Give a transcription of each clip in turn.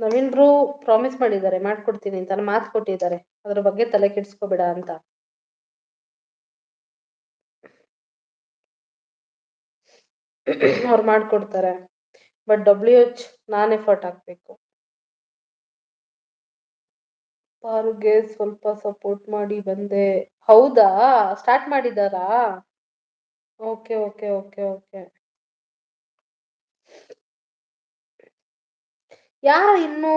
Naveen bro promise ಮಾಡಿದ್ದಾರೆ ಮಾಡ್ಕೊಡ್ತೀನಿ ಅಂತ ಮಾತು ಕೊಟ್ಟಿದ್ದಾರೆ. ಅದ್ರ ಬಗ್ಗೆ ತಲೆ ಕೆಡಿಸ್ಕೋಬೇಡ ಅಂತ. ಅವ್ರು ಮಾಡ್ಕೊಡ್ತಾರೆ. ಬಟ್ WH ನಾನ್ ಎಫರ್ಟ್ ಹಾಕ್ಬೇಕು. ಪಾರುಗೆ ಸ್ವಲ್ಪ ಸಪೋರ್ಟ್ ಮಾಡಿ ಬಂದೆ. ಹೌದಾ, ಸ್ಟಾರ್ಟ್ ಮಾಡಿದಾರಾ? Okay okay okay okay. ಯಾರ ಇನ್ನೂ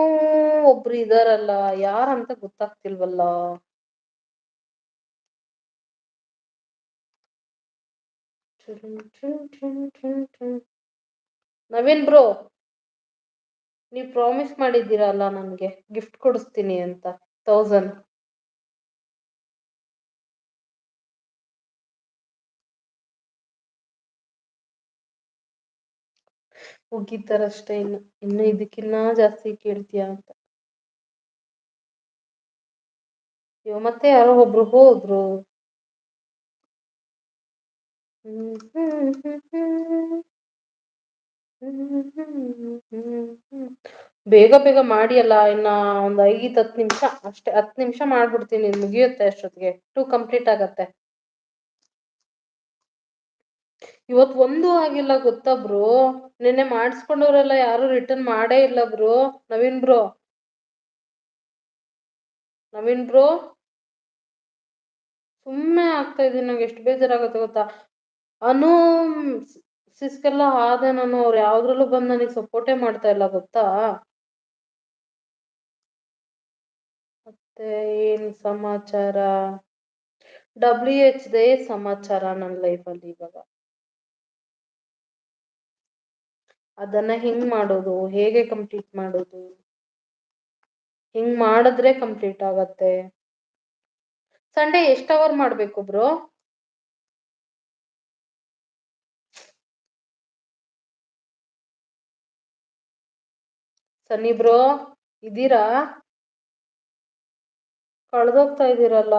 ಒಬ್ರು ಇದಾರಲ್ಲ, ಯಾರಂತ ಗೊತ್ತಾಗ್ತಿಲ್ವಲ್ಲ. ನವೀನ್ ಬ್ರೋ, ನೀವ್ ಪ್ರಾಮಿಸ್ ಮಾಡಿದ್ದೀರಲ್ಲ ನನ್ಗೆ ಗಿಫ್ಟ್ ಕೊಡಿಸ್ತೀನಿ ಅಂತ 1000. ಮುಗಿತಾರಷ್ಟೇ. ಇನ್ನು ಇದಕ್ಕಿನ್ನ ಜಾಸ್ತಿ ಕೇಳ್ತೀಯ ಅಂತ. ಮತ್ತೆ ಯಾರೋ ಒಬ್ರು ಹೋದ್ರು. ಬೇಗ ಬೇಗ ಮಾಡಿ ಅಲ್ಲ. ಇನ್ನ ಒಂದ್ 5-10 ನಿಮಿಷ ಅಷ್ಟೇ. 10 ನಿಮಿಷ ಮಾಡ್ಬಿಡ್ತೀನಿ, ಮುಗಿಯುತ್ತೆ ಅಷ್ಟೊತ್ತಿಗೆ. 2 ಕಂಪ್ಲೀಟ್ ಆಗತ್ತೆ. ಇವತ್ ಒಂದು ಆಗಿಲ್ಲ ಗೊತ್ತಾ ಬ್ರೋ. ನಿನ್ನೆ ಮಾಡಿಸ್ಕೊಂಡವ್ರೆಲ್ಲ ಯಾರು ರಿಟರ್ನ್ ಮಾಡೇ ಇಲ್ಲ bro. Naveen bro, Naveen bro, ಸುಮ್ಮನೆ ಆಗ್ತಾ ಇದೀನಿ. ನಂಗೆ ಎಷ್ಟು ಬೇಜಾರಾಗುತ್ತೆ ಗೊತ್ತಾ. ಅನು ಸಿಸ್ಕೆಲ್ಲ ಆದೆ ನಾನು. ಅವ್ರು ಯಾವ್ದ್ರಲ್ಲೂ ಬಂದು ನನಗೆ ಸಪೋರ್ಟೇ ಮಾಡ್ತಾ ಇಲ್ಲ ಗೊತ್ತಾ. ಮತ್ತೆ ಏನ್ ಸಮಾಚಾರ? WH ದೇ ಸಮಾಚಾರ ನನ್ನ ಲೈಫಲ್ಲಿ ಇವಾಗ. ಅದನ್ನ ಹೆಂಗ್ ಮಾಡೋದು, ಹೇಗೆ ಕಂಪ್ಲೀಟ್ ಮಾಡೋದು, ಹಿಂಗ್ ಮಾಡಿದ್ರೆ ಕಂಪ್ಲೀಟ್ ಆಗತ್ತೆ. ಸಂಡೇ ಎಷ್ಟು ಅವರ್ ಮಾಡ್ಬೇಕು ಬ್ರೋ? ಸನ್ನಿ ಬ್ರೋ ಇದ್ದೀರಾ? ಕಳ್ದೋಗ್ತಾ ಇದ್ದೀರಲ್ಲ.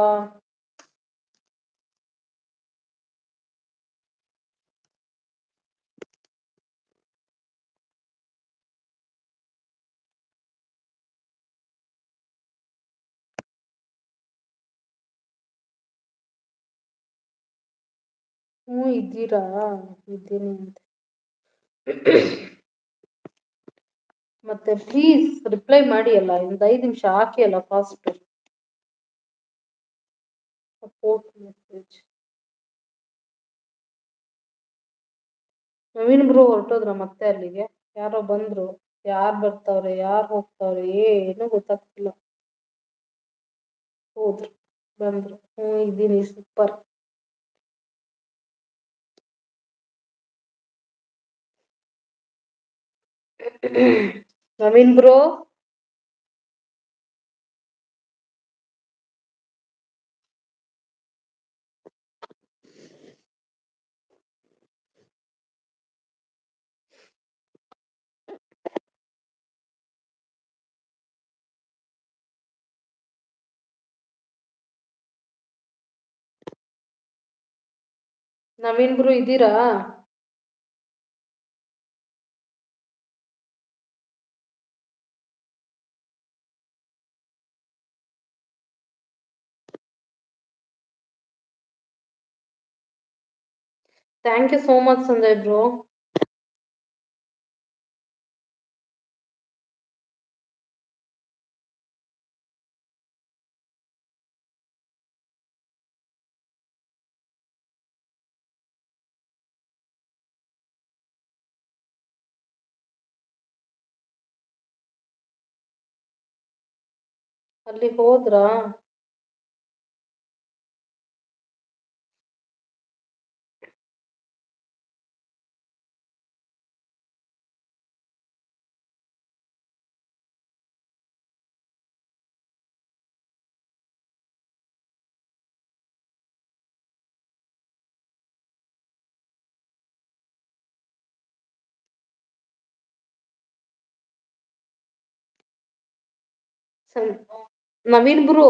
ಇದ್ದೀರಾ? ಇದ್ದೀನಿ ಅಂತ. ಮತ್ತೆ ಪ್ಲೀಸ್ ರಿಪ್ಲೈ ಮಾಡಿ ಅಲ್ಲ. ಒಂದು 5 ನಿಮಿಷ ಹಾಕಿ ಅಲ್ಲ fast. Support message. Naveen bro ಹೊರಟೋದ್ರ ಮತ್ತೆ ಅಲ್ಲಿಗೆ? ಯಾರೋ ಬಂದ್ರು. ಯಾರು ಬರ್ತಾವ್ರೆ, ಯಾರು ಹೋಗ್ತಾವ್ರೆ ಏನು ಗೊತ್ತಾಗ್ತಿಲ್ಲ. ಹೋದ್ರು, ಬಂದ್ರು. ಇದ್ದೀನಿ, super. Naveen bro, Naveen bro ಇದ್ದೀರಾ? Thank you so much Sanjay bro. ಅಲ್ಲಿ ಹೋದ್ರಾ? ನವೀನ್ ಬ್ರೋ